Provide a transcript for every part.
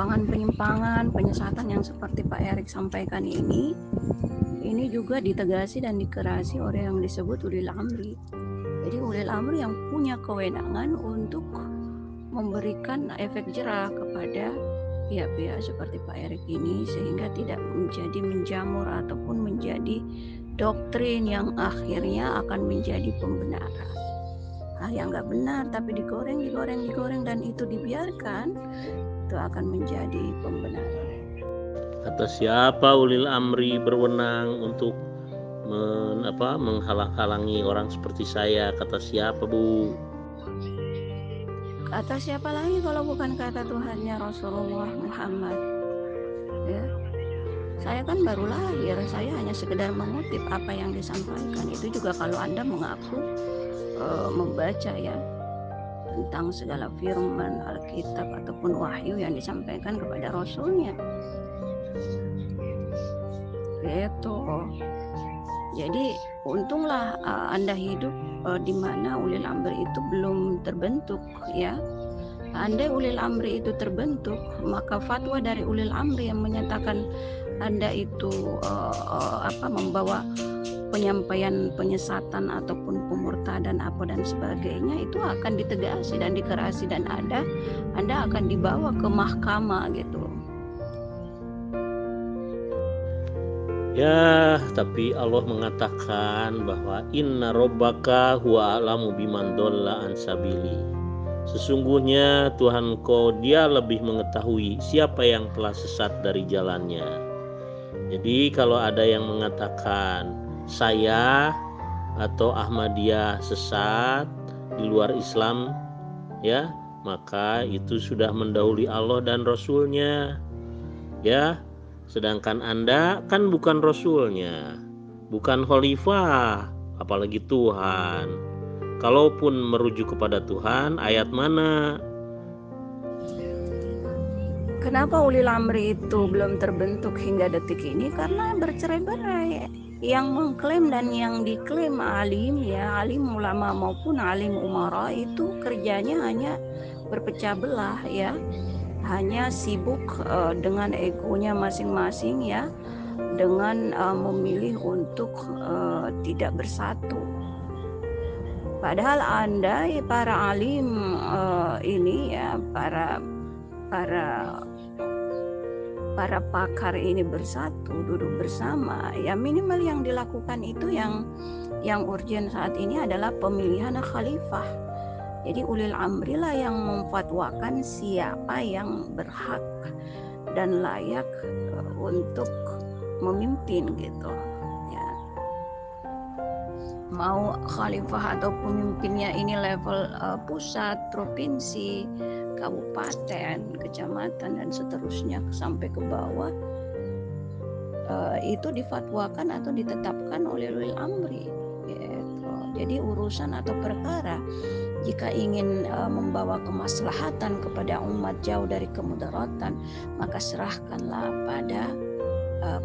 penyimpangan, penyesatan yang seperti Pak Erik sampaikan ini juga ditegasi dan dikerasi oleh yang disebut ulil amri. Jadi ulil amri yang punya kewenangan untuk memberikan efek jerah kepada pihak-pihak seperti Pak Erik ini, sehingga tidak menjadi menjamur ataupun menjadi doktrin yang akhirnya akan menjadi pembenaran. Hal yang nggak benar tapi digoreng dan itu dibiarkan, itu akan menjadi pembenaran. Kata siapa ulil amri berwenang untuk menghalang-halangi orang seperti saya? Kata siapa, Bu? Kata siapa lagi kalau bukan kata Tuhannya Rasulullah Muhammad, ya. Saya kan baru lahir, saya hanya sekedar mengutip apa yang disampaikan. Itu juga kalau Anda mengaku membaca ya tentang segala firman Alkitab ataupun wahyu yang disampaikan kepada Rasulnya. Gitu. Jadi untunglah Anda hidup di mana ulil amri itu belum terbentuk, ya. Andai ulil amri itu terbentuk, maka fatwa dari ulil amri yang menyatakan Anda itu membawa penyampaian penyesatan ataupun pemurtadan apa dan sebagainya, itu akan ditegasi dan dikerasi dan Anda akan dibawa ke mahkamah gitu. Ya, tapi Allah mengatakan bahwa inna rabbaka huwa a'lamu biman dhalla an sabili. Sesungguhnya Tuhan kau dia lebih mengetahui siapa yang telah sesat dari jalannya. Jadi kalau ada yang mengatakan saya atau Ahmadiyah sesat di luar Islam, ya, maka itu sudah mendahului Allah dan Rasulnya, ya. Sedangkan Anda kan bukan Rasulnya, bukan khalifah, apalagi Tuhan. Kalaupun merujuk kepada Tuhan, ayat mana? Kenapa ulil amri itu belum terbentuk hingga detik ini? Karena bercerai-berai. Yang mengklaim dan yang diklaim alim, ya, alim ulama maupun alim umara, itu kerjanya hanya berpecah belah, ya. Hanya sibuk dengan egonya masing-masing, ya, dengan memilih untuk tidak bersatu. Padahal andai para alim ini, ya, para pakar ini bersatu, duduk bersama, ya, minimal yang dilakukan itu yang urgent saat ini adalah pemilihan khalifah. Jadi ulil amri lah yang memfatwakan siapa yang berhak dan layak untuk memimpin gitu, ya. Mau khalifah atau pemimpinnya ini level pusat, provinsi, kabupaten, kecamatan dan seterusnya sampai ke bawah, itu difatwakan atau ditetapkan oleh ulil amri, gitu. Jadi urusan atau perkara jika ingin membawa kemaslahatan kepada umat jauh dari kemudaratan, maka serahkanlah pada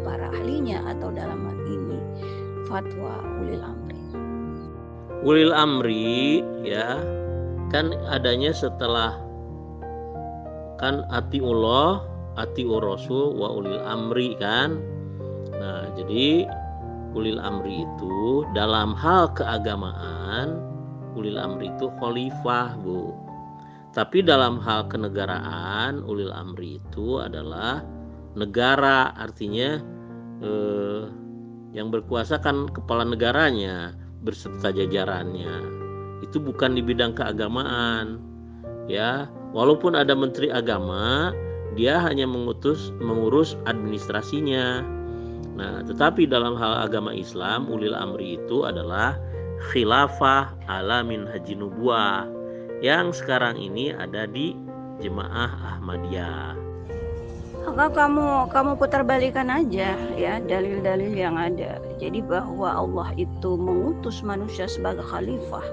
para ahlinya atau dalam hal ini fatwa ulil amri. Ulil amri, ya, kan adanya setelah kan atiullah, atiur rasul wa ulil amri kan. Nah, jadi ulil amri itu dalam hal keagamaan, ulil amri itu khalifah, Bu. Tapi dalam hal kenegaraan, ulil amri itu adalah negara, artinya yang berkuasa kan kepala negaranya berserta jajarannya. Itu bukan di bidang keagamaan, ya. Walaupun ada menteri agama, dia hanya mengurus administrasinya. Nah, tetapi dalam hal agama Islam, ulil amri itu adalah khilafah ala minhaji nubuwah yang sekarang ini ada di Jemaah Ahmadiyah. Maka kamu putarbalikan aja, ya, dalil-dalil yang ada. Jadi bahwa Allah itu mengutus manusia sebagai khalifah,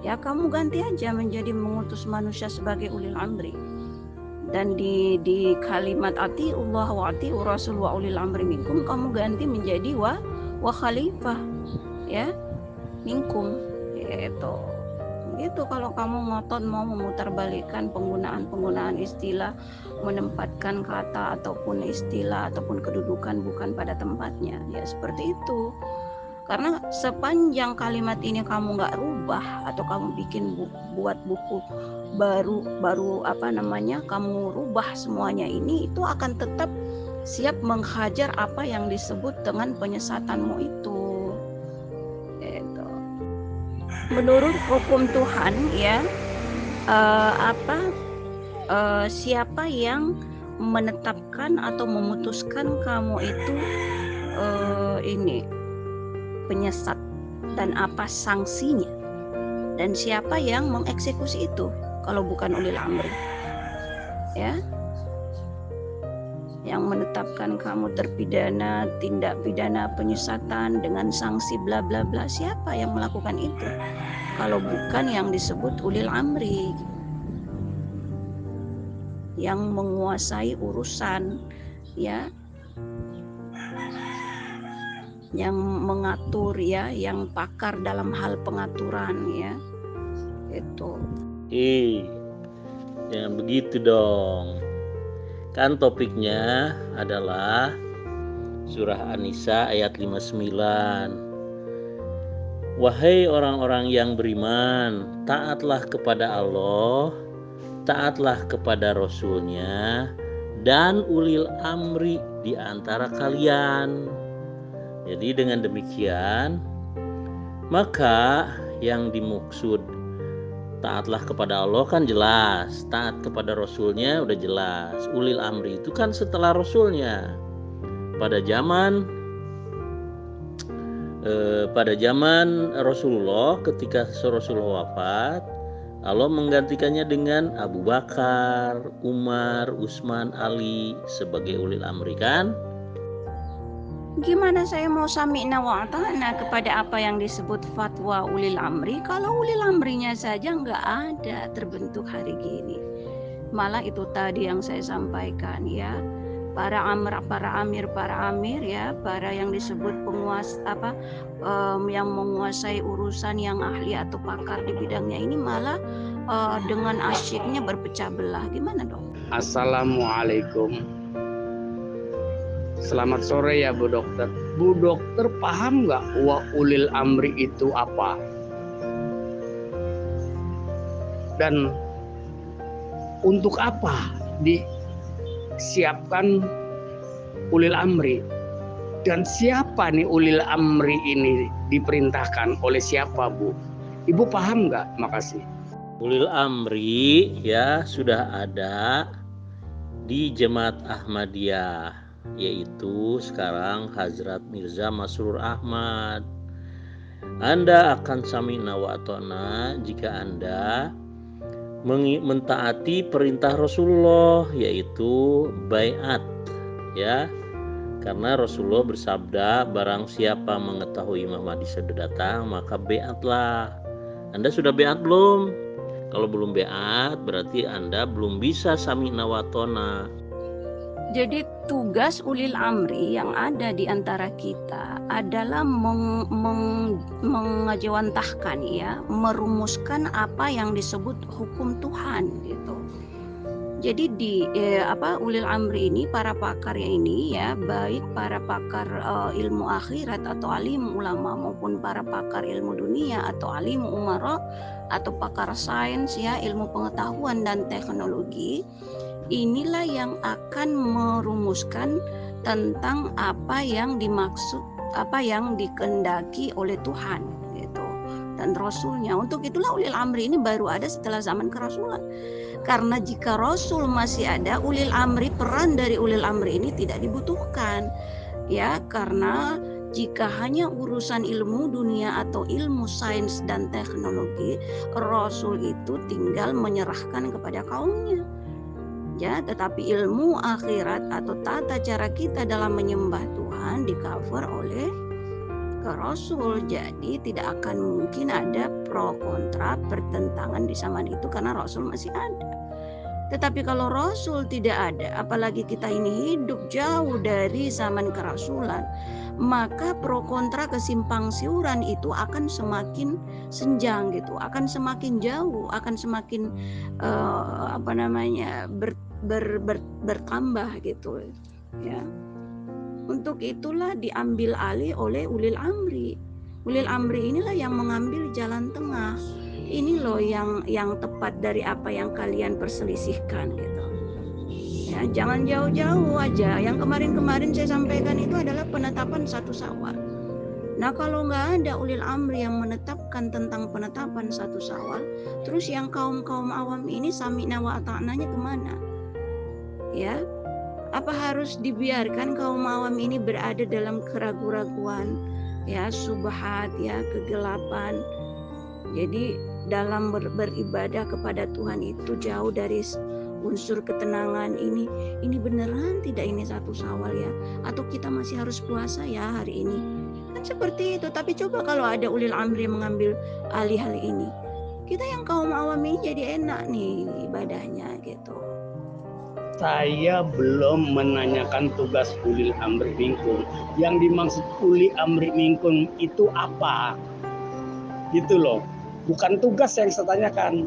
ya, kamu ganti aja menjadi mengutus manusia sebagai ulil amri. Dan di kalimat atiullah wa atiur rasul wa ulil amri minkum, kamu ganti menjadi wa khalifah, ya, minkum, gitu. begitu kalau kamu ngotot mau memutarbalikkan penggunaan istilah, menempatkan kata ataupun istilah ataupun kedudukan bukan pada tempatnya. Ya seperti itu. Karena sepanjang kalimat ini kamu nggak rubah atau kamu buat buku baru kamu rubah semuanya ini, itu akan tetap siap menghajar apa yang disebut dengan penyesatanmu itu. Gitu. Menurut hukum Tuhan ya, siapa yang menetapkan atau memutuskan kamu itu ini penyesat dan apa sanksinya, dan siapa yang mengeksekusi itu kalau bukan ulil amri ya, yang menetapkan kamu terpidana tindak pidana penyesatan dengan sanksi bla bla bla, siapa yang melakukan itu kalau bukan yang disebut ulil amri, yang menguasai urusan ya, yang mengatur ya, yang pakar dalam hal pengaturan ya. Itu. Jangan begitu dong. Kan topiknya adalah surah An-Nisa ayat 59. Wahai orang-orang yang beriman, taatlah kepada Allah, taatlah kepada Rasul-Nya, dan ulil amri di antara kalian. Jadi dengan demikian, maka yang dimaksud taatlah kepada Allah kan jelas, taat kepada Rasulnya udah jelas. Ulil amri itu kan setelah Rasulnya. Pada zaman Rasulullah, ketika Rasulullah wafat, Allah menggantikannya dengan Abu Bakar, Umar, Utsman, Ali sebagai ulil amri kan? Gimana saya mau sami'na wa ata'na kepada apa yang disebut fatwa ulil amri kalau ulil amrinya saja nggak ada terbentuk hari gini. Malah itu tadi yang saya sampaikan ya, para amir ya, para yang disebut penguasa yang menguasai urusan, yang ahli atau pakar di bidangnya ini malah dengan asyiknya berpecah belah. Gimana dong? Assalamualaikum. Selamat sore ya Bu Dokter. Bu Dokter paham nggak wa ulil amri itu apa? Dan untuk apa disiapkan ulil amri? Dan siapa nih ulil amri ini diperintahkan oleh siapa Bu? Ibu paham nggak? Makasih. Ulil amri ya sudah ada di Jemaat Ahmadiyah, yaitu sekarang Hazrat Mirza Masrur Ahmad. Anda akan sami'na wa ata'na jika Anda mentaati perintah Rasulullah, yaitu baiat ya. Karena Rasulullah bersabda, barang siapa mengetahui Imam Mahdi sudah datang, maka baiatlah. Anda sudah baiat belum? Kalau belum baiat, berarti Anda belum bisa sami'na wa ata'na. Jadi tugas ulil amri yang ada di antara kita adalah mengejawantahkan ya, merumuskan apa yang disebut hukum Tuhan gitu. Jadi ulil amri ini, para pakarnya ini ya, baik para pakar ilmu akhirat atau alim ulama maupun para pakar ilmu dunia atau alim umara atau pakar sains ya, ilmu pengetahuan dan teknologi, inilah yang akan merumuskan tentang apa yang dimaksud, apa yang dikehendaki oleh Tuhan gitu dan Rasulnya. Untuk itulah ulil amri ini baru ada setelah zaman kerasulan. Karena jika Rasul masih ada, ulil amri, peran dari ulil amri ini tidak dibutuhkan ya, karena jika hanya urusan ilmu dunia atau ilmu sains dan teknologi, Rasul itu tinggal menyerahkan kepada kaumnya. Ya, tetapi ilmu akhirat atau tata cara kita dalam menyembah Tuhan di-cover oleh Rasul. Jadi tidak akan mungkin ada pro kontra pertentangan di zaman itu karena Rasul masih ada. Tetapi kalau Rasul tidak ada, apalagi kita ini hidup jauh dari zaman kerasulan, maka pro kontra kesimpang siuran itu akan semakin senjang gitu, akan semakin jauh, akan semakin bertambah gitu ya. Untuk itulah diambil alih oleh ulil amri. Ulil amri inilah yang mengambil jalan tengah. Ini loh yang tepat dari apa yang kalian perselisihkan gitu. Ya, jangan jauh-jauh aja. Yang kemarin-kemarin saya sampaikan itu adalah penetapan 1 Syawal. Nah, kalau nggak ada ulil amri yang menetapkan tentang penetapan 1 Syawal, terus yang kaum awam ini sami'na wa ata'nanya kemana? Ya, apa harus dibiarkan kaum awam ini berada dalam keraguan-raguan, ya, subhat, ya, kegelapan? Jadi dalam beribadah kepada Tuhan itu jauh dari unsur ketenangan. Ini beneran tidak ini 1 Syawal ya, atau kita masih harus puasa ya hari ini, kan seperti itu. Tapi coba kalau ada ulil amri mengambil alih hal ini, kita yang kaum awam ini jadi enak nih ibadahnya gitu. Saya belum menanyakan tugas ulil amri minkum. Yang dimaksud ulil amri minkum itu apa? Gitu loh. Bukan tugas yang saya tanyakan.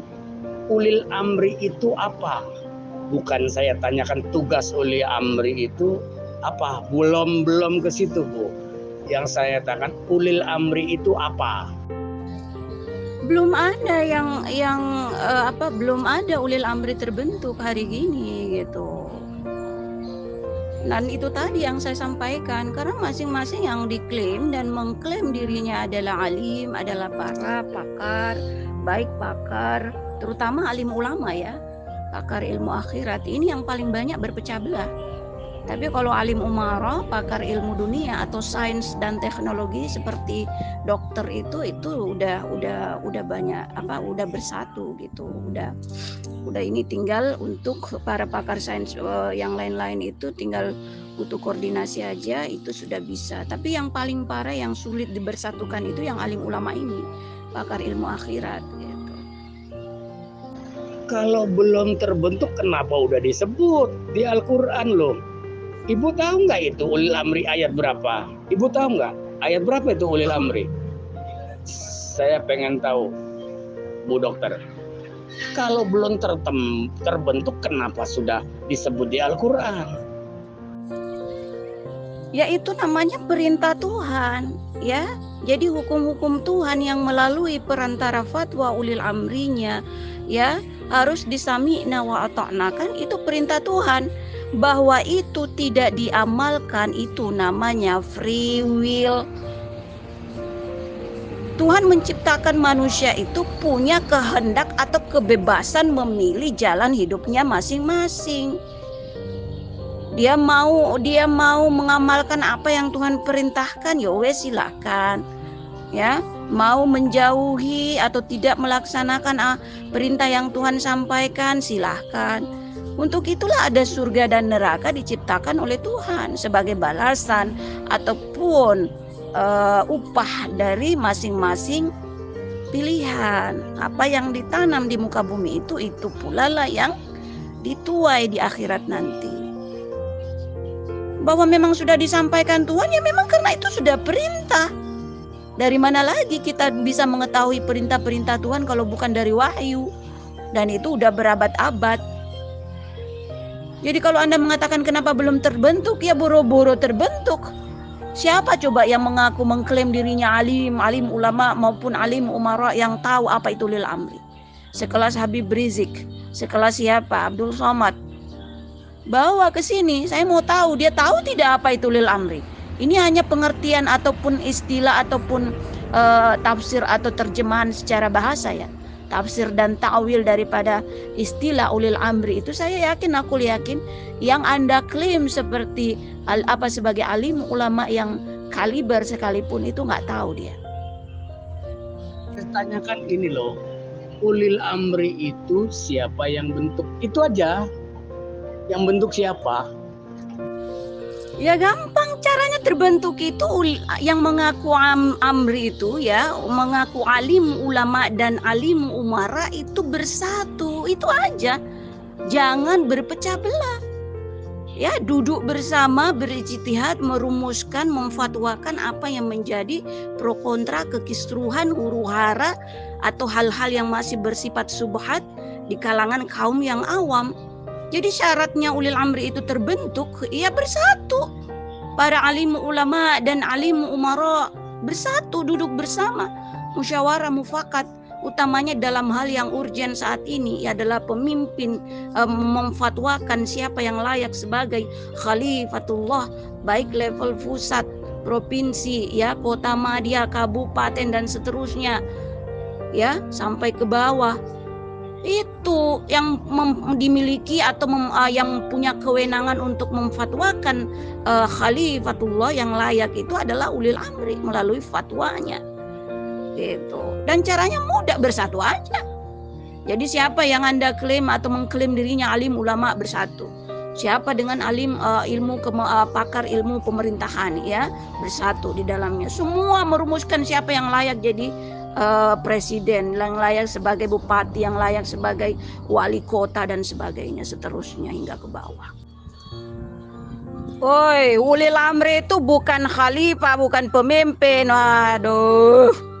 Ulil amri itu apa? Bukan saya tanyakan tugas ulil amri itu apa. Belum ke situ, Bu. Yang saya tanyakan ulil amri itu apa? Belum ada belum ada ulil amri terbentuk hari gini gitu. Dan itu tadi yang saya sampaikan, karena masing-masing yang diklaim dan mengklaim dirinya adalah alim, adalah para pakar, baik pakar, terutama alim ulama ya, pakar ilmu akhirat, ini yang paling banyak berpecah belah. Tapi kalau alim umara, pakar ilmu dunia atau sains dan teknologi seperti dokter itu udah banyak udah bersatu gitu. Udah ini tinggal untuk para pakar sains yang lain-lain itu tinggal butuh koordinasi aja, itu sudah bisa. Tapi yang paling parah, yang sulit dibersatukan itu yang alim ulama ini, pakar ilmu akhirat gitu. Kalau belum terbentuk kenapa udah disebut di Al-Qur'an loh? Ibu tahu nggak itu ulil amri ayat berapa? Ibu tahu nggak ayat berapa itu ulil amri? Saya pengen tahu, Bu Dokter. Kalau belum terbentuk kenapa sudah disebut di Al-Qur'an? Ya itu namanya perintah Tuhan ya. Jadi hukum-hukum Tuhan yang melalui perantara fatwa ulil amrinya ya harus disami'na wa ata'na, kan itu perintah Tuhan. Bahwa itu tidak diamalkan itu namanya free will. Tuhan menciptakan manusia itu punya kehendak atau kebebasan memilih jalan hidupnya masing-masing. Dia mau mengamalkan apa yang Tuhan perintahkan, ya wes silakan. Ya, mau menjauhi atau tidak melaksanakan perintah yang Tuhan sampaikan, silahkan. Untuk itulah ada surga dan neraka diciptakan oleh Tuhan sebagai balasan ataupun upah dari masing-masing pilihan. Apa yang ditanam di muka bumi itu pula lah yang dituai di akhirat nanti. Bahwa memang sudah disampaikan Tuhan, ya memang karena itu sudah perintah. Dari mana lagi kita bisa mengetahui perintah-perintah Tuhan kalau bukan dari wahyu? Dan itu udah berabad-abad. Jadi kalau Anda mengatakan kenapa belum terbentuk, ya boro-boro terbentuk. Siapa coba yang mengaku mengklaim dirinya alim ulama maupun alim umara yang tahu apa itu ulil amri? Sekelas Habib Rizik, sekelas siapa? Abdul Somad. Bawa ke sini, saya mau tahu dia tahu tidak apa itu ulil amri. Ini hanya pengertian ataupun istilah ataupun tafsir atau terjemahan secara bahasa ya. Tafsir dan ta'wil daripada istilah ulil amri itu aku yakin yang Anda klaim seperti sebagai alim ulama yang kaliber sekalipun itu nggak tahu dia. Saya tanyakan ini loh, ulil amri itu siapa yang bentuk? Itu aja. Yang bentuk siapa? Ya gampang caranya terbentuk itu yang mengaku amri itu ya, mengaku alim ulama dan alim umara itu bersatu, itu aja. Jangan berpecah belah. ya duduk bersama, berijtihad, merumuskan, memfatwakan apa yang menjadi pro kontra, kekisruhan, huru-hara atau hal-hal yang masih bersifat subhat di kalangan kaum yang awam. Jadi syaratnya ulil amri itu terbentuk, ya bersatu. Para alim ulama dan alim umara bersatu, duduk bersama, musyawarah mufakat. Utamanya dalam hal yang urgen saat ini adalah pemimpin memfatwakan siapa yang layak sebagai khalifatullah, baik level pusat, provinsi, ya, kota madya, kabupaten dan seterusnya, ya, sampai ke bawah. Itu yang dimiliki atau yang punya kewenangan untuk memfatwakan khalifatullah yang layak itu adalah ulil amri melalui fatwanya. Gitu. Dan caranya mudah, bersatu aja. Jadi siapa yang Anda klaim atau mengklaim dirinya alim ulama, bersatu. Siapa dengan alim pakar ilmu pemerintahan, ya, bersatu di dalamnya. Semua merumuskan siapa yang layak jadi presiden, yang layak sebagai bupati, yang layak sebagai wali kota dan sebagainya, seterusnya hingga ke bawah. Woi, ulil amri itu bukan khalifah, bukan pemimpin. Waduh.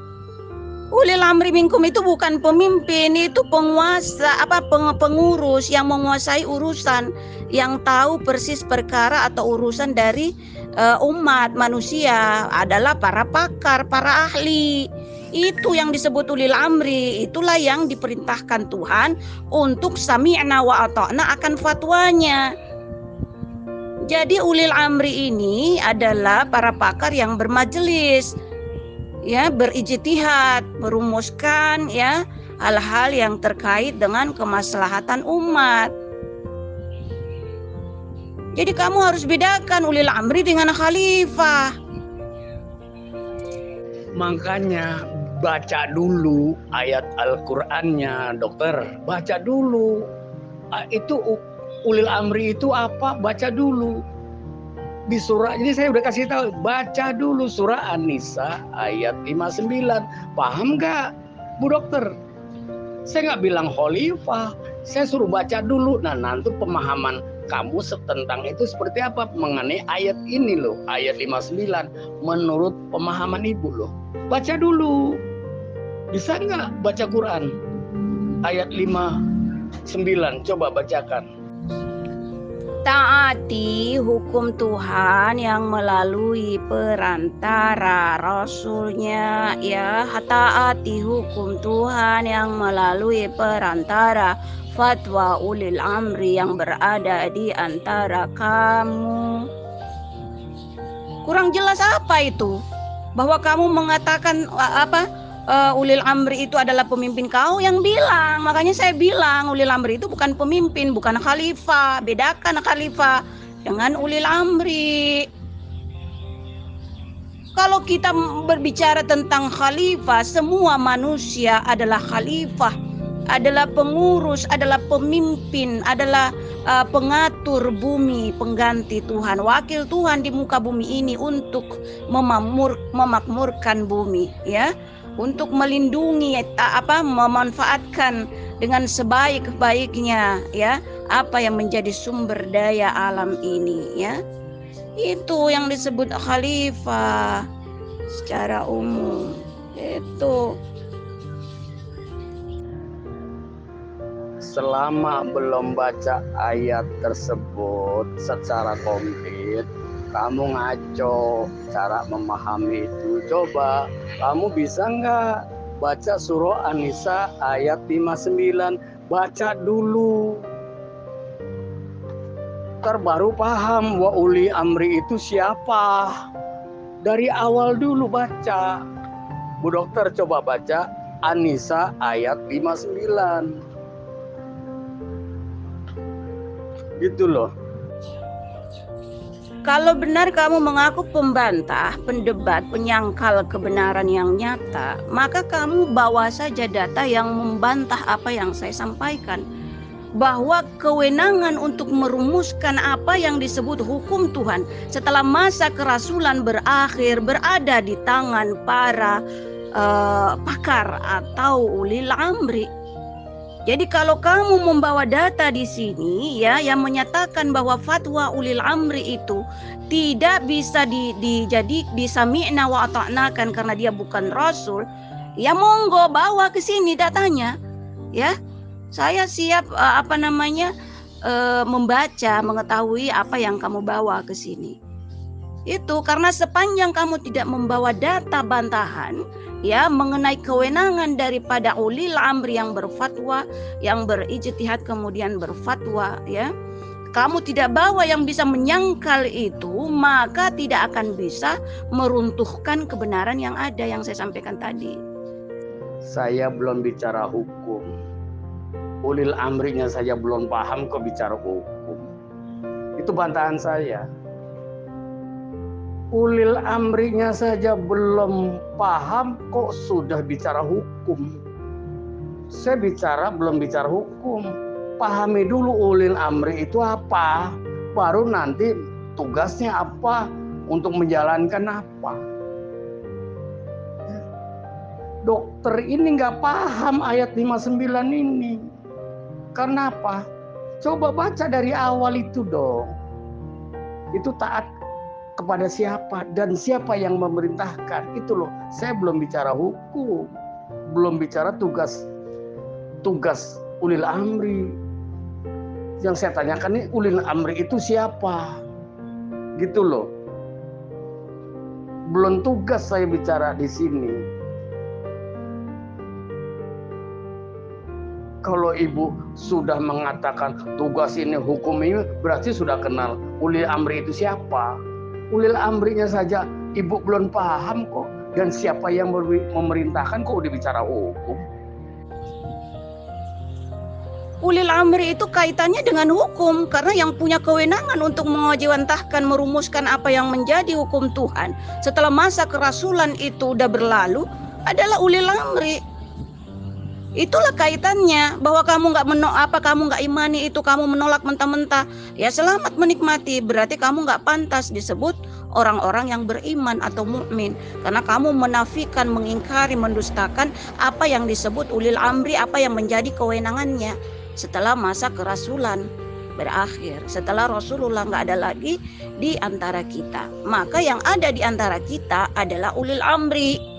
Ulil amri minkum itu bukan pemimpin, itu penguasa, pengurus yang menguasai urusan, yang tahu persis perkara atau urusan dari umat manusia, adalah para pakar, para ahli. Itu yang disebut ulil amri. Itulah yang diperintahkan Tuhan untuk sami'na wa ata'na akan fatwanya. Jadi ulil amri ini adalah para pakar yang bermajelis, ya, berijtihad, merumuskan, ya, hal-hal yang terkait dengan kemaslahatan umat. Jadi kamu harus bedakan ulil amri dengan khalifah. Makanya baca dulu ayat Al-Qur'annya, dokter. Baca dulu. Itu ulil amri itu apa? Baca dulu. Di surah ini saya udah kasih tahu, baca dulu surah An-Nisa ayat 59. Paham nggak, Bu Dokter? Saya nggak bilang khalifah, saya suruh baca dulu. Nah, nanti pemahaman kamu tentang itu seperti apa mengenai ayat ini loh, ayat 59 menurut pemahaman Ibu loh. Baca dulu. Bisa nggak baca Quran? Ayat 59, coba bacakan. Taati hukum Tuhan yang melalui perantara Rasulnya, ya. Taati hukum Tuhan yang melalui perantara fatwa ulil amri yang berada di antara kamu. Kurang jelas apa itu? Bahwa kamu mengatakan ulil amri itu adalah pemimpin, kau yang bilang. Makanya saya bilang ulil amri itu bukan pemimpin, bukan khalifah. Bedakan khalifah dengan ulil amri. Kalau kita berbicara tentang khalifah, semua manusia adalah khalifah, adalah pengurus, adalah pemimpin, adalah pengatur bumi, pengganti Tuhan, wakil Tuhan di muka bumi ini untuk memakmurkan bumi, ya. Untuk melindungi, memanfaatkan dengan sebaik-baiknya, ya, apa yang menjadi sumber daya alam ini, ya. Itu yang disebut khalifah secara umum. Itu selama belum baca ayat tersebut secara komplit, kamu ngaco cara memahami itu. Coba kamu bisa nggak baca surah An-Nisa ayat 59, baca dulu, baru paham wa uli amri itu siapa. Dari awal dulu baca. Bu Dokter coba baca An-Nisa ayat 59. Gitu loh. Kalau benar kamu mengaku pembantah, pendebat, penyangkal kebenaran yang nyata, maka kamu bawa saja data yang membantah apa yang saya sampaikan. Bahwa kewenangan untuk merumuskan apa yang disebut hukum Tuhan setelah masa kerasulan berakhir berada di tangan para pakar atau ulil amri. Jadi kalau kamu membawa data di sini ya yang menyatakan bahwa fatwa ulil amri itu tidak bisa disami'na wa ata'nakan karena dia bukan rasul, ya monggo bawa ke sini datanya. Ya. Saya siap membaca, mengetahui apa yang kamu bawa ke sini. Itu karena sepanjang kamu tidak membawa data bantahan ya mengenai kewenangan daripada ulil amri yang berfatwa, yang berijtihad kemudian berfatwa ya. Kamu tidak bawa yang bisa menyangkal itu, maka tidak akan bisa meruntuhkan kebenaran yang ada yang saya sampaikan tadi. Saya belum bicara hukum. Ulil amrinya saja belum paham kok bicara hukum. Itu bantahan saya. Ulil amrinya saja belum paham kok sudah bicara hukum. Saya belum bicara hukum. Pahami dulu ulil amri itu apa, baru nanti tugasnya apa, untuk menjalankan apa. Dokter ini nggak paham ayat 59 ini. Karena apa? Coba baca dari awal itu dong. Itu taat kepada siapa dan siapa yang memerintahkan. Itu loh, saya belum bicara hukum, belum bicara tugas ulil amri. Yang saya tanyakan nih, ulil amri itu siapa? Gitu loh. Belum tugas saya bicara di sini. Kalau ibu sudah mengatakan tugas ini, hukum ini, berarti sudah kenal ulil amri itu siapa. Ulil amrinya saja ibu belum paham kok. Dan siapa yang memerintahkan kok udah bicara hukum. Ulil amri itu kaitannya dengan hukum, karena yang punya kewenangan untuk mewajibantahkan, merumuskan apa yang menjadi hukum Tuhan setelah masa kerasulan itu udah berlalu adalah ulil amri. Itulah kaitannya, bahwa kamu nggak imani itu, kamu menolak mentah-mentah, ya selamat menikmati, berarti kamu nggak pantas disebut orang-orang yang beriman atau mukmin, karena kamu menafikan, mengingkari, mendustakan apa yang disebut ulil amri, apa yang menjadi kewenangannya setelah masa kerasulan berakhir, setelah Rasulullah nggak ada lagi di antara kita, maka yang ada di antara kita adalah ulil amri.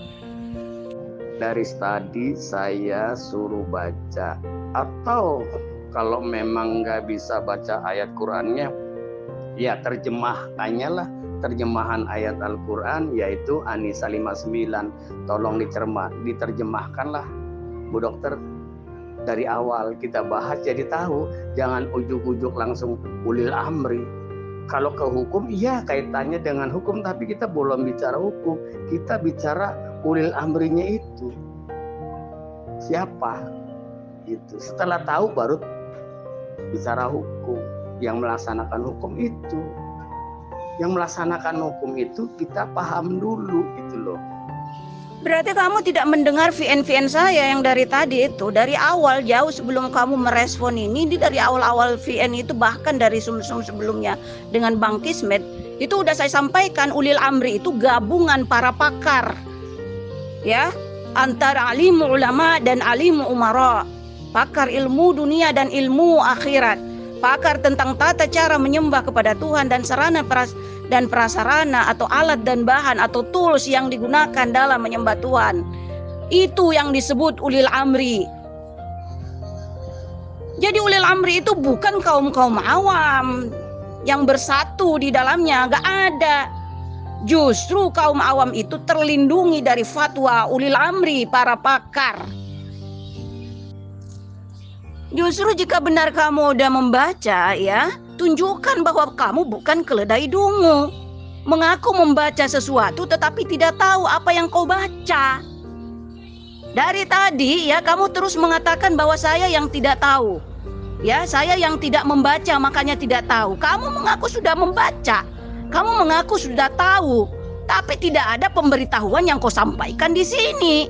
Dari tadi saya suruh baca, atau kalau memang nggak bisa baca ayat Qur'annya, ya terjemahannya lah, terjemahan ayat Al-Quran yaitu An-Nisa 59. Tolong diterjemahkanlah Bu Dokter. Dari awal kita bahas jadi tahu, jangan ujuk-ujuk langsung ulil amri. Kalau ke hukum, iya kaitannya dengan hukum, tapi kita belum bicara hukum, kita bicara ulil amrinya itu siapa itu. Setelah tahu baru bicara hukum. Yang melaksanakan hukum itu kita paham dulu gitu loh. Berarti kamu tidak mendengar VN saya yang dari tadi itu, dari awal, jauh sebelum kamu merespon ini, dari awal-awal VN itu, bahkan dari sum-sum sebelumnya dengan Bang Kismet, itu udah saya sampaikan, ulil amri itu gabungan para pakar ya, antara alim ulama dan alim umara, pakar ilmu dunia dan ilmu akhirat, pakar tentang tata cara menyembah kepada Tuhan dan sarana dan prasarana atau alat dan bahan atau tools yang digunakan dalam menyembah Tuhan. Itu yang disebut ulil amri. Jadi ulil amri itu bukan kaum-kaum awam yang bersatu di dalamnya, gak ada. Justru kaum awam itu terlindungi dari fatwa ulil amri, para pakar. Justru jika benar kamu udah membaca ya, tunjukkan bahwa kamu bukan keledai dungu, mengaku membaca sesuatu tetapi tidak tahu apa yang kau baca. Dari tadi ya kamu terus mengatakan bahwa saya yang tidak tahu. Ya, saya yang tidak membaca makanya tidak tahu. Kamu mengaku sudah membaca, kamu mengaku sudah tahu, tapi tidak ada pemberitahuan yang kau sampaikan di sini.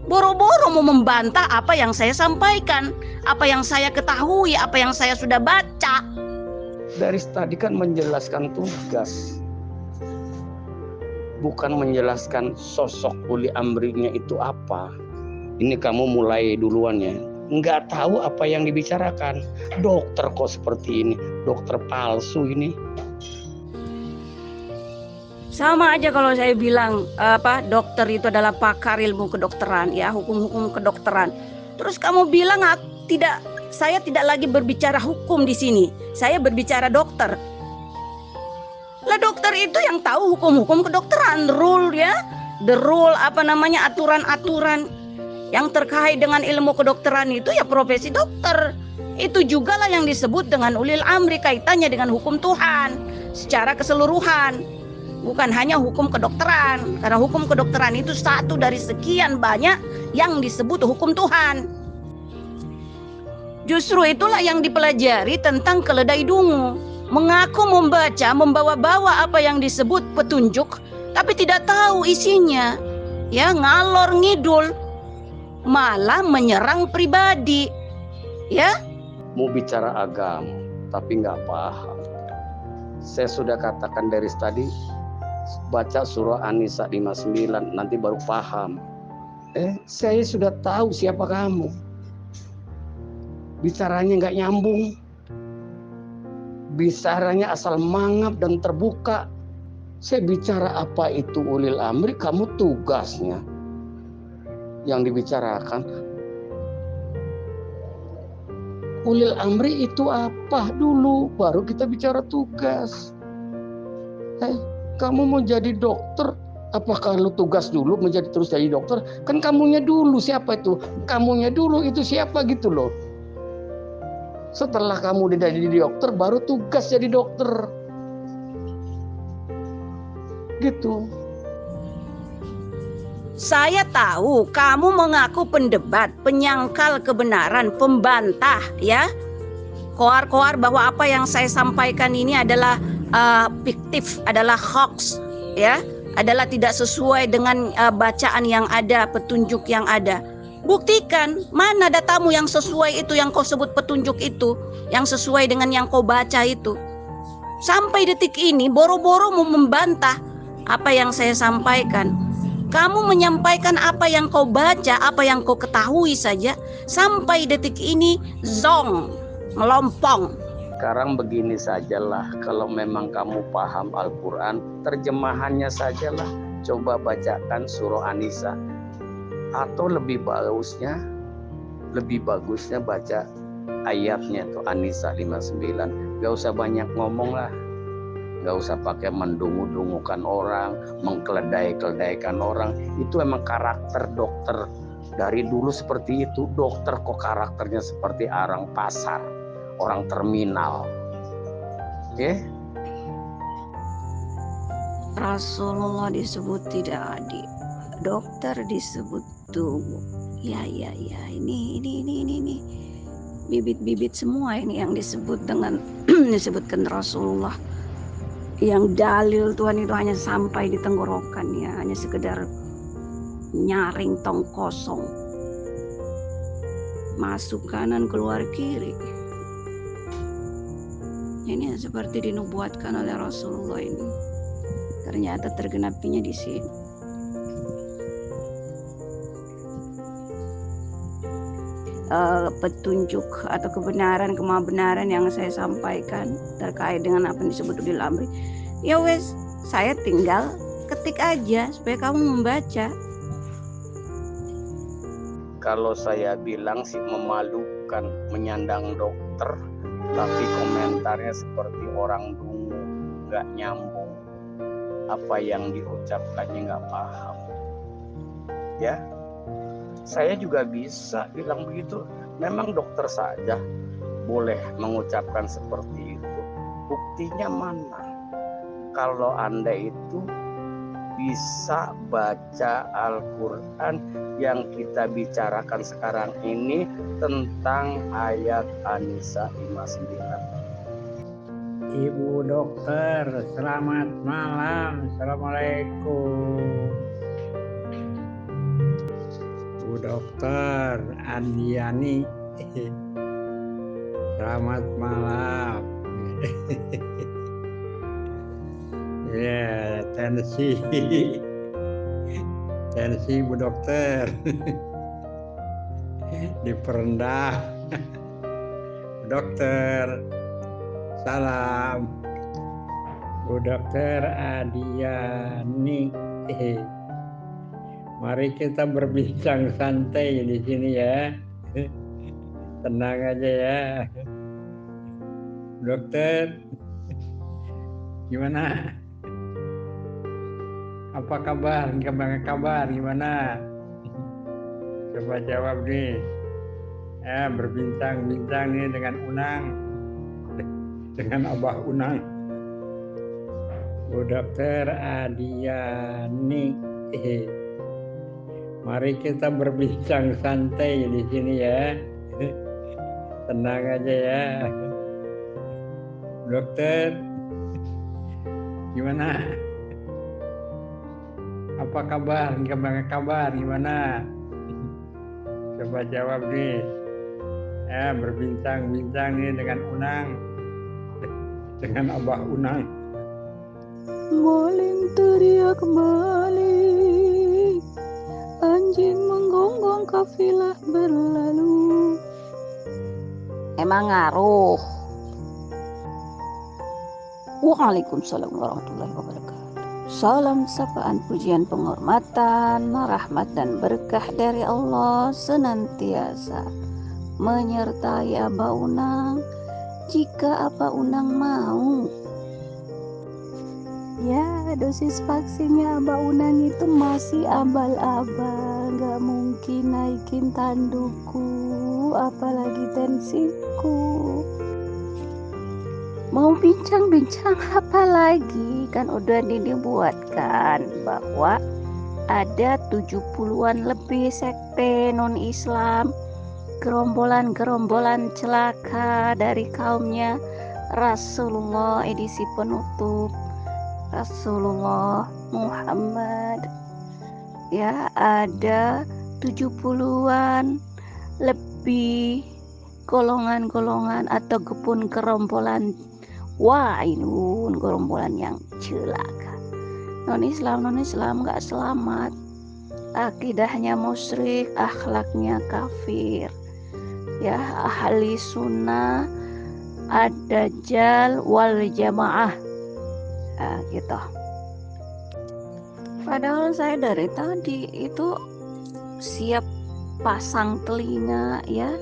Boro-boro mau membantah apa yang saya sampaikan, apa yang saya ketahui, apa yang saya sudah baca. Dari tadi kan menjelaskan tugas, bukan menjelaskan sosok uli amrinya itu apa. Ini kamu mulai duluan ya. nggak tahu apa yang dibicarakan. Dokter kok seperti ini, dokter palsu ini. Sama aja kalau saya bilang dokter itu adalah pakar ilmu kedokteran, ya, hukum-hukum kedokteran. Terus kamu bilang saya tidak lagi berbicara hukum di sini. Saya berbicara dokter. Lah dokter itu yang tahu hukum-hukum kedokteran, rule ya. The rule aturan-aturan yang terkait dengan ilmu kedokteran itu ya profesi dokter. Itu juga lah yang disebut dengan ulil amri, kaitannya dengan hukum Tuhan secara keseluruhan. Bukan hanya hukum kedokteran, karena hukum kedokteran itu satu dari sekian banyak yang disebut hukum Tuhan. Justru itulah yang dipelajari tentang keledai dungu. Mengaku membaca, membawa-bawa apa yang disebut petunjuk, tapi tidak tahu isinya. Ya, ngalor ngidul, malah menyerang pribadi. Ya, Mau bicara agama, tapi nggak paham. Saya sudah katakan dari tadi, baca surah An-Nisa 59, nanti baru paham. Saya sudah tahu siapa kamu. Bicaranya nggak nyambung. Bicaranya asal mangap dan terbuka. Saya bicara apa itu ulil amri, kamu tugasnya yang dibicarakan. Ulil amri itu apa dulu, baru kita bicara tugas. Kamu mau jadi dokter, apakah lu tugas dulu menjadi terus jadi dokter? Kan kamunya dulu, siapa itu? Kamunya dulu itu siapa gitu loh. Setelah kamu udah jadi dokter, baru tugas jadi dokter. Gitu. saya tahu kamu mengaku pendebat, penyangkal kebenaran, pembantah, ya. Koar-koar bahwa apa yang saya sampaikan ini adalah fiktif, adalah hoax, ya, adalah tidak sesuai dengan bacaan yang ada, petunjuk yang ada. Buktikan mana datamu yang sesuai itu, yang kau sebut petunjuk itu, yang sesuai dengan yang kau baca itu. Sampai detik ini boro-boro mau membantah apa yang saya sampaikan. Kamu menyampaikan apa yang kau baca, apa yang kau ketahui saja. Sampai detik ini zong, melompong. Sekarang begini sajalah, kalau memang kamu paham Al-Quran, terjemahannya sajalah. Coba bacakan surah An-Nisa. Atau lebih bagusnya baca ayatnya tuh An-Nisa 59. Gak usah banyak ngomong lah. Gak usah pakai mendungu-dungukan orang, mengkeledai-keledaikan orang. Itu emang karakter dokter. Dari dulu seperti itu. Dokter kok karakternya seperti orang pasar, orang terminal. Oke? Rasulullah disebut tidak adil, dokter disebut tunggu. Ya, ini bibit-bibit semua ini yang disebut dengan disebutkan Rasulullah. Yang dalil Tuhan itu hanya sampai di tenggorokan, ya, hanya sekedar nyaring tong kosong, masuk kanan keluar kiri. Ini seperti dinubuatkan oleh Rasulullah ini. Ternyata tergenapinya di sini. Petunjuk atau kebenaran, kebenaran yang saya sampaikan terkait dengan apa yang disebut ulil amri, ya wes, saya tinggal ketik aja supaya kamu membaca. Kalau saya bilang sih memalukan menyandang dokter, tapi komentarnya seperti orang dungu, nggak nyambung, apa yang diucapkannya nggak paham. Ya, saya juga bisa bilang begitu. Memang dokter saja boleh mengucapkan seperti itu. Buktinya mana? Kalau Anda itu bisa baca Al-Quran yang kita bicarakan sekarang ini tentang ayat An-Nisa 59. Ibu dokter, selamat malam. Assalamualaikum. Bu Dokter Andiani, selamat malam. Ya, tensi Bu Dokter. diperendah. Dokter, salam. Bu Dokter Adiani. Mari kita berbincang santai di sini ya. Tenang aja ya. Dokter, gimana? Apa kabar? Kabar gimana? Coba jawab nih. Ya, berbincang-bincang nih dengan Unang. Dengan Abah Unang. Bu Dokter Adiani. Mari kita berbincang santai di sini ya. Tenang aja ya. Dokter, gimana? Apa kabar? Kabar gimana? Coba jawab nih. Ya, berbincang-bincang nih dengan Unang. Dengan Abah Unang. Maling teriak maling, anjing menggonggong kafilah berlalu. Emang ngaruh. Waalaikumsalam warahmatullahi wabarakatuh. Salam sapaan pujian penghormatan, rahmat dan berkah dari Allah senantiasa menyertai Abah Unang jika Abah Unang mau. Ya, dosis vaksinnya Abah Unang itu masih abal-abal, gak mungkin naikin tanduku, apalagi tensiku. Mau bincang-bincang apa lagi? Kan udah dibuatkan bahwa ada 70-an lebih sekte non-Islam, gerombolan-gerombolan celaka dari kaumnya Rasulullah edisi penutup, Rasulullah Muhammad. Ya, ada 70-an lebih golongan-golongan atau gerombolan wainun, gerombolan yang celaka. Non-Islam gak selamat. Akidahnya musyrik, akhlaknya kafir. Ya, ahli sunnah ad-dajjal wal jamaah. Gitu. Padahal saya dari tadi itu siap pasang telinga ya,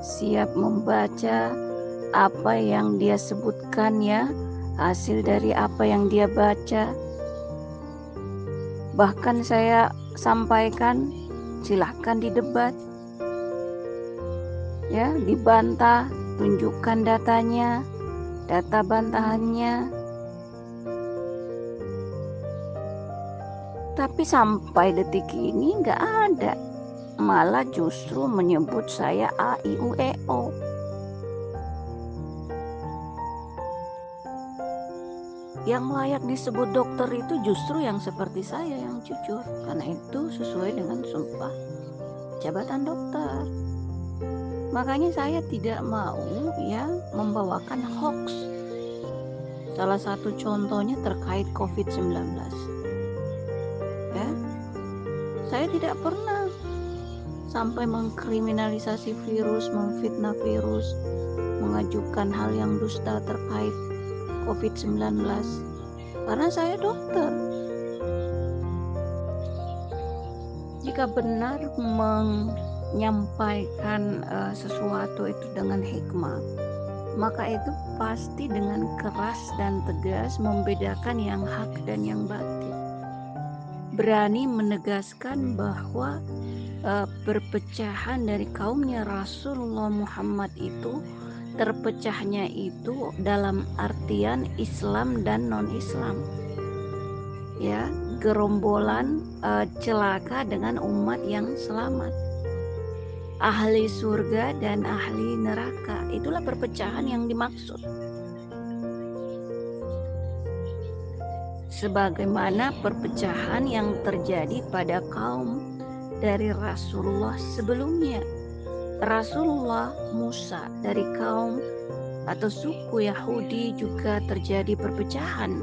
siap membaca apa yang dia sebutkan ya, hasil dari apa yang dia baca. Bahkan saya sampaikan, silahkan didebat ya, dibantah, tunjukkan datanya, data bantahannya. Tapi sampai detik ini nggak ada, malah justru menyebut saya AIUEO. Yang layak disebut dokter itu justru yang seperti saya yang jujur, karena itu sesuai dengan sumpah jabatan dokter. Makanya saya tidak mau ya membawakan hoax. Salah satu contohnya terkait COVID-19. Ya, saya tidak pernah sampai mengkriminalisasi virus, memfitnah virus, mengajukan hal yang dusta terkait COVID-19, karena saya dokter. Jika benar menyampaikan sesuatu itu dengan hikmah, maka itu pasti dengan keras dan tegas membedakan yang hak dan yang batil. Berani menegaskan bahwa perpecahan dari kaumnya Rasulullah Muhammad itu, terpecahnya itu dalam artian Islam dan non-Islam. Ya, gerombolan celaka dengan umat yang selamat. Ahli surga dan ahli neraka, itulah perpecahan yang dimaksud. Sebagaimana perpecahan yang terjadi pada kaum dari Rasulullah sebelumnya. Rasulullah Musa dari kaum atau suku Yahudi juga terjadi perpecahan.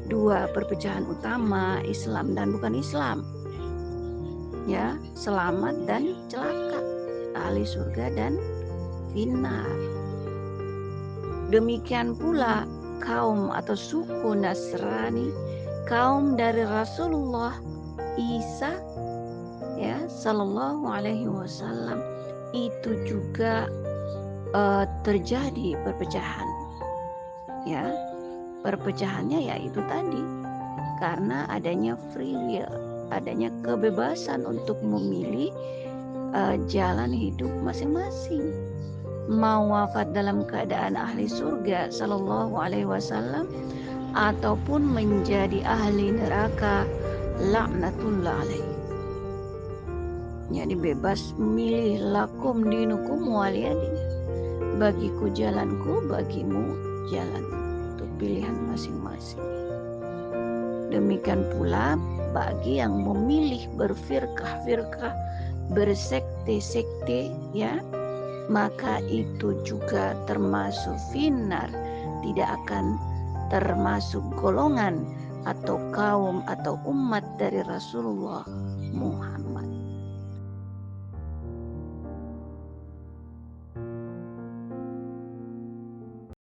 Dua perpecahan utama, Islam dan bukan Islam. Ya, selamat dan celaka. ahli surga dan finnar. Demikian pula kaum atau suku Nasrani, kaum dari Rasulullah Isa ya sallallahu alaihi wasallam, itu juga terjadi perpecahan. Ya, perpecahannya yaitu tadi karena adanya free will, adanya kebebasan untuk memilih jalan hidup masing-masing. Mau wafat dalam keadaan ahli surga sallallahu alaihi wasallam ataupun menjadi ahli neraka laknatullah alaihi. Jadi bebas memilih, lakum dinukum waliyadin, bagiku jalanku, bagimu jalan, itu pilihan masing-masing. Demikian pula bagi yang memilih berfirqah-firqah, bersekte-sekte ya, maka itu juga termasuk finnar, tidak akan termasuk golongan atau kaum atau umat dari Rasulullah Muhammad.